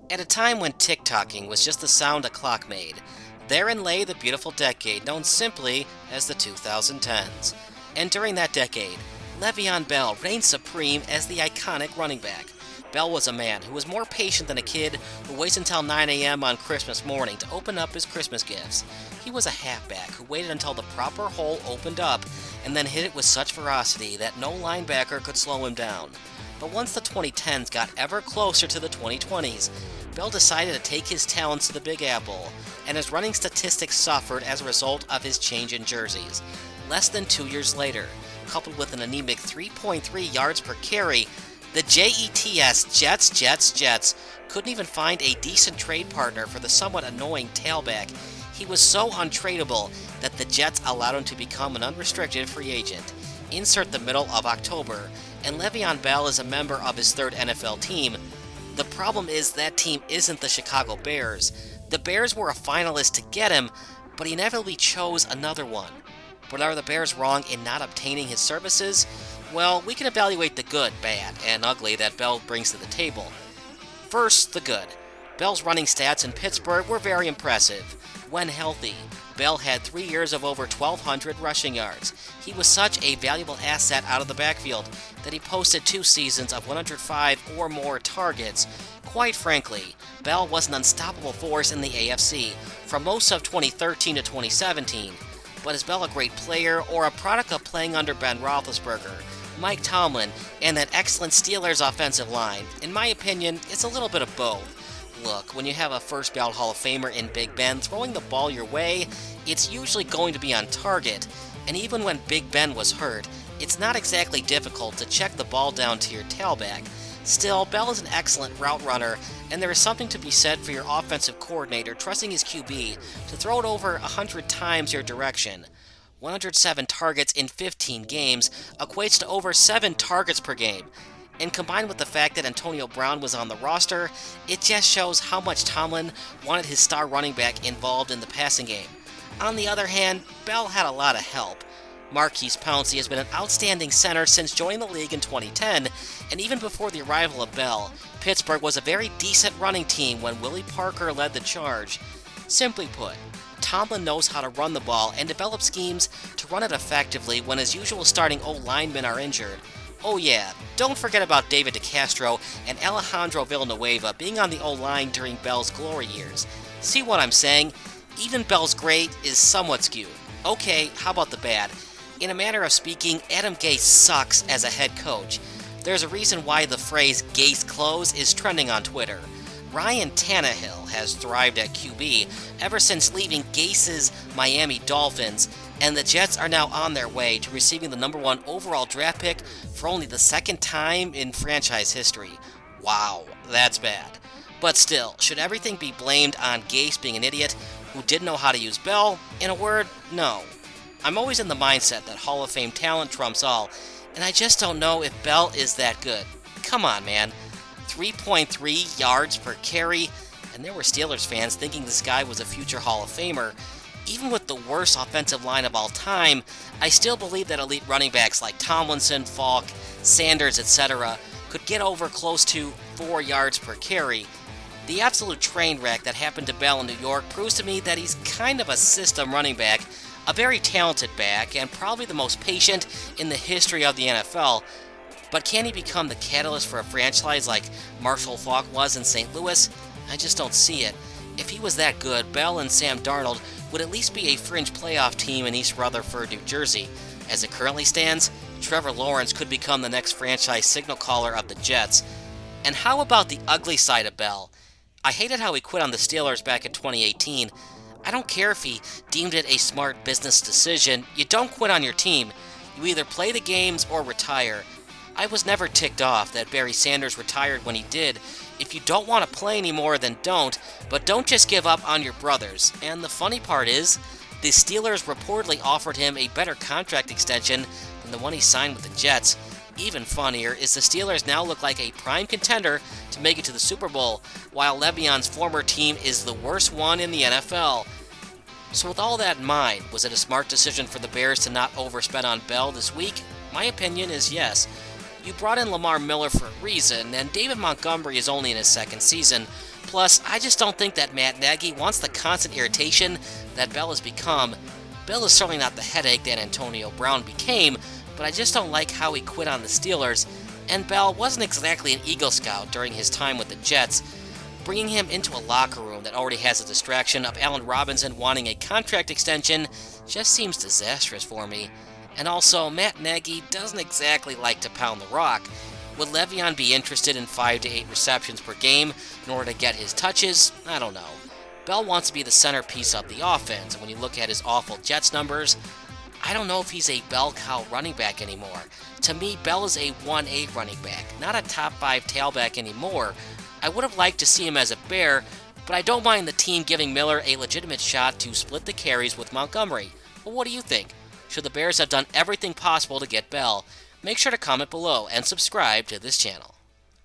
At a time when tick-tocking was just the sound a clock made, therein lay the beautiful decade known simply as the 2010s. And during that decade, Le'Veon Bell reigned supreme as the iconic running back. Bell was a man who was more patient than a kid who waits until 9 a.m. on Christmas morning to open up his Christmas gifts. He was a halfback who waited until the proper hole opened up and then hit it with such ferocity that no linebacker could slow him down. But once the 2010s got ever closer to the 2020s, Bell decided to take his talents to the Big Apple, and his running statistics suffered as a result of his change in jerseys. Less than 2 years later, coupled with an anemic 3.3 yards per carry, the Jets couldn't even find a decent trade partner for the somewhat annoying tailback. He was so untradeable that the Jets allowed him to become an unrestricted free agent. Insert the middle of October, and Le'Veon Bell is a member of his third NFL team. The problem is that team isn't the Chicago Bears. The Bears were a finalist to get him, but he inevitably chose another one. But are the Bears wrong in not obtaining his services? Well, we can evaluate the good, bad, and ugly that Bell brings to the table. First, the good. Bell's running stats in Pittsburgh were very impressive. When healthy, Bell had 3 years of over 1,200 rushing yards. He was such a valuable asset out of the backfield that he posted 2 seasons of 105 or more targets. Quite frankly, Bell was an unstoppable force in the AFC from most of 2013 to 2017. But is Bell a great player or a product of playing under Ben Roethlisberger, Mike Tomlin, and that excellent Steelers offensive line? In my opinion, it's a little bit of both. Look, when you have a first ballot Hall of Famer in Big Ben throwing the ball your way, it's usually going to be on target. And even when Big Ben was hurt, it's not exactly difficult to check the ball down to your tailback. Still, Bell is an excellent route runner, and there is something to be said for your offensive coordinator trusting his QB to throw it over 100 times your direction. 107 targets in 15 games equates to over 7 targets per game. And combined with the fact that Antonio Brown was on the roster, it just shows how much Tomlin wanted his star running back involved in the passing game. On the other hand, Bell had a lot of help. Marquise Pouncey has been an outstanding center since joining the league in 2010, and even before the arrival of Bell, Pittsburgh was a very decent running team when Willie Parker led the charge. Simply put, Tomlin knows how to run the ball and develop schemes to run it effectively when his usual starting O-linemen are injured. Oh yeah, don't forget about David DeCastro and Alejandro Villanueva being on the O-line during Bell's glory years. See what I'm saying? Even Bell's great is somewhat skewed. Okay, how about the bad? In a manner of speaking, Adam Gase sucks as a head coach. There's a reason why the phrase Gase close is trending on Twitter. Ryan Tannehill has thrived at QB ever since leaving Gase's Miami Dolphins, and the Jets are now on their way to receiving the number 1 overall draft pick for only the second time in franchise history. Wow, that's bad. But still, should everything be blamed on Gase being an idiot who didn't know how to use Bell? In a word, no. I'm always in the mindset that Hall of Fame talent trumps all, and I just don't know if Bell is that good. Come on, man. 3.3 yards per carry, and there were Steelers fans thinking this guy was a future Hall of Famer. Even with the worst offensive line of all time, I still believe that elite running backs like Tomlinson, Falk, Sanders, etc. could get over close to 4 yards per carry. The absolute train wreck that happened to Bell in New York proves to me that he's kind of a system running back, a very talented back, and probably the most patient in the history of the NFL. But can he become the catalyst for a franchise like Marshall Faulk was in St. Louis? I just don't see it. If he was that good, Bell and Sam Darnold would at least be a fringe playoff team in East Rutherford, New Jersey. As it currently stands, Trevor Lawrence could become the next franchise signal caller of the Jets. And how about the ugly side of Bell? I hated how he quit on the Steelers back in 2018. I don't care if he deemed it a smart business decision. You don't quit on your team. You either play the games or retire. I was never ticked off that Barry Sanders retired when he did. If you don't want to play anymore, then don't, but don't just give up on your brothers. And the funny part is, the Steelers reportedly offered him a better contract extension than the one he signed with the Jets. Even funnier is the Steelers now look like a prime contender to make it to the Super Bowl, while Le'Veon's former team is the worst one in the NFL. So with all that in mind, was it a smart decision for the Bears to not overspend on Bell this week? My opinion is yes. You brought in Lamar Miller for a reason, and David Montgomery is only in his second season. Plus, I just don't think that Matt Nagy wants the constant irritation that Bell has become. Bell is certainly not the headache that Antonio Brown became, but I just don't like how he quit on the Steelers, and Bell wasn't exactly an Eagle Scout during his time with the Jets. Bringing him into a locker room that already has a distraction of Allen Robinson wanting a contract extension just seems disastrous for me. And also, Matt Nagy doesn't exactly like to pound the rock. Would Le'Veon be interested in 5 to 8 receptions per game in order to get his touches? I don't know. Bell wants to be the centerpiece of the offense, and when you look at his awful Jets numbers, I don't know if he's a bell cow running back anymore. To me, Bell is a 1A running back, not a top 5 tailback anymore. I would have liked to see him as a Bear, but I don't mind the team giving Miller a legitimate shot to split the carries with Montgomery. Well, what do you think? Should the Bears have done everything possible to get Bell? Make sure to comment below and subscribe to this channel.